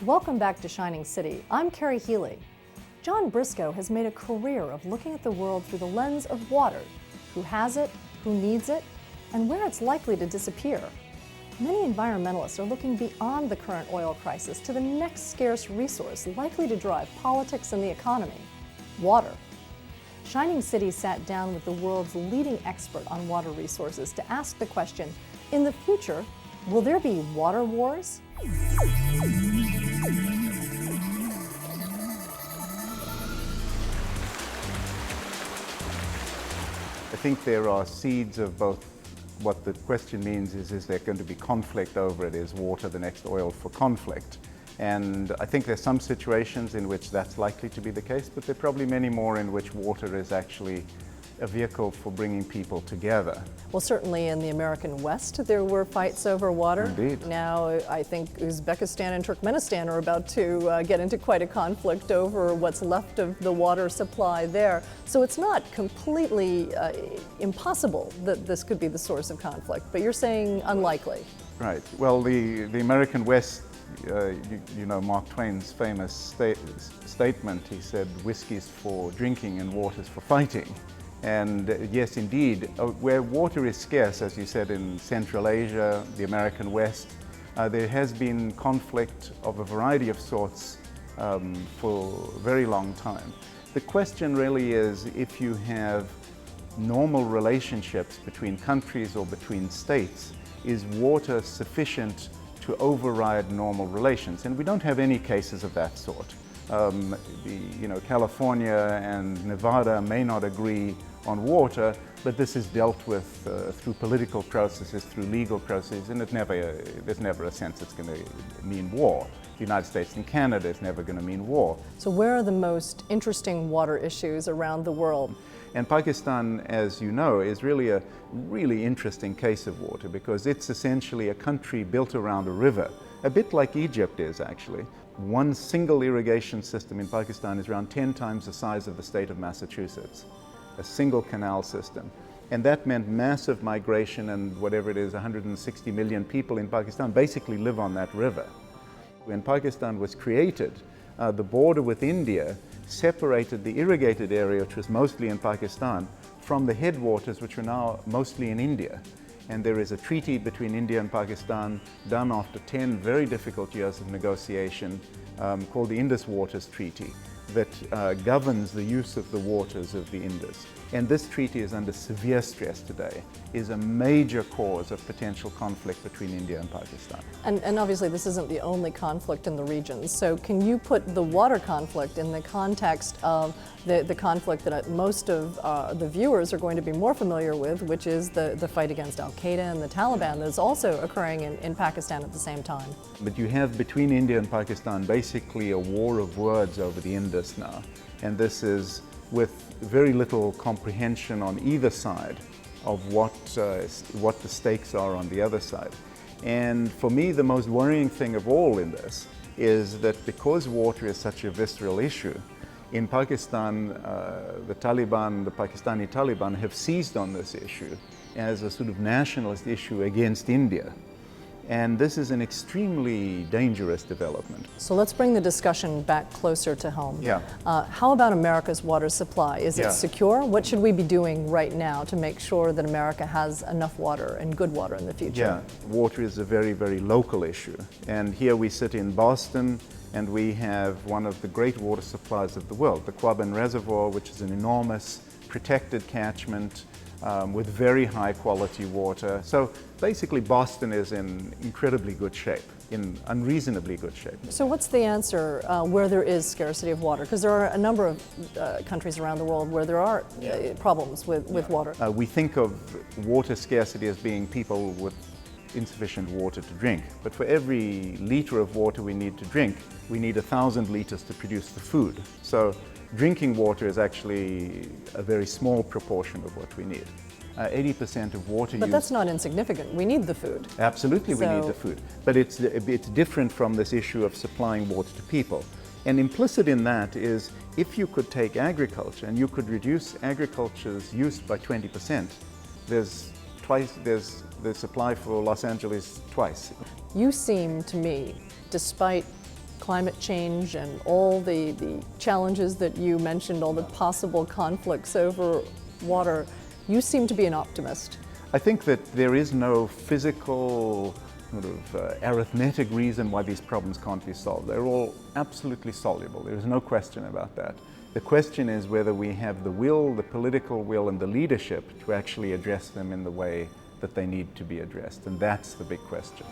Welcome back to Shining City. I'm Carrie Healy. John Briscoe has made a career of looking at the world through the lens of water, who has it, who needs it, and where it's likely to disappear. Many environmentalists are looking beyond the current oil crisis to the next scarce resource likely to drive politics and the economy: water. Shining City sat down with the world's leading expert on water resources to ask the question, in the future, will there be water wars? I think there are seeds of both. What the question means is there going to be conflict over it? Is water the next oil for conflict? And I think there's some situations in which that's likely to be the case, but there are probably many more in which water is actually a vehicle for bringing people together. Well, certainly in the American West, there were fights over water. Indeed. Now, I think Uzbekistan and Turkmenistan are about to get into quite a conflict over what's left of the water supply there. So it's not completely impossible that this could be the source of conflict, but you're saying unlikely. Right. Well, the American West, you know Mark Twain's famous statement. He said, "Whiskey's for drinking and water's for fighting." And yes, indeed, where water is scarce, as you said, in Central Asia, the American West, there has been conflict of a variety of sorts for a very long time. The question really is, if you have normal relationships between countries or between states, is water sufficient to override normal relations? And we don't have any cases of that sort. California and Nevada may not agree on water, but this is dealt with through political processes, through legal processes, and there's never a sense it's going to mean war. The United States and Canada is never going to mean war. So where are the most interesting water issues around the world? And Pakistan, as you know, is really a really interesting case of water because it's essentially a country built around a river, a bit like Egypt is actually. One single irrigation system in Pakistan is around 10 times the size of the state of Massachusetts, a single canal system. And that meant massive migration, and whatever it is, 160 million people in Pakistan basically live on that river. When Pakistan was created, the border with India separated the irrigated area, which was mostly in Pakistan, from the headwaters, which are now mostly in India. And there is a treaty between India and Pakistan done after 10 very difficult years of negotiation called the Indus Waters Treaty that governs the use of the waters of the Indus. And this treaty is under severe stress today, is a major cause of potential conflict between India and Pakistan. And obviously this isn't the only conflict in the region. So can you put the water conflict in the context of the conflict that most of the viewers are going to be more familiar with, which is the fight against Al-Qaeda and the Taliban that's also occurring in Pakistan at the same time? But you have between India and Pakistan basically a war of words over the Indus now. And this is with very little comprehension on either side of what the stakes are on the other side. And for me, the most worrying thing of all in this is that because water is such a visceral issue, in Pakistan, the Pakistani Taliban have seized on this issue as a sort of nationalist issue against India. And this is an extremely dangerous development. So let's bring the discussion back closer to home. Yeah. How about America's water supply? Is it secure? What should we be doing right now to make sure that America has enough water and good water in the future? Yeah, water is a very, very local issue. And here we sit in Boston, and we have one of the great water supplies of the world, the Quabbin Reservoir, which is an enormous protected catchment with very high quality water. So basically Boston is in incredibly good shape, in unreasonably good shape. So what's the answer where there is scarcity of water? Because there are a number of countries around the world where there are problems with water. We think of water scarcity as being people with insufficient water to drink. But for every liter of water we need to drink, we need 1,000 liters to produce the food. So drinking water is actually a very small proportion of what we need. 80% of water use... But that's not insignificant. We need the food. Absolutely, we need the food. But it's different from this issue of supplying water to people. And implicit in that is, if you could take agriculture and you could reduce agriculture's use by 20%, there's the supply for Los Angeles twice. You seem to me, despite climate change and all the challenges that you mentioned, all the possible conflicts over water, you seem to be an optimist. I think that there is no physical sort of arithmetic reason why these problems can't be solved. They're all absolutely soluble. There is no question about that. The question is whether we have the will, the political will, and the leadership to actually address them in the way that they need to be addressed, and that's the big question.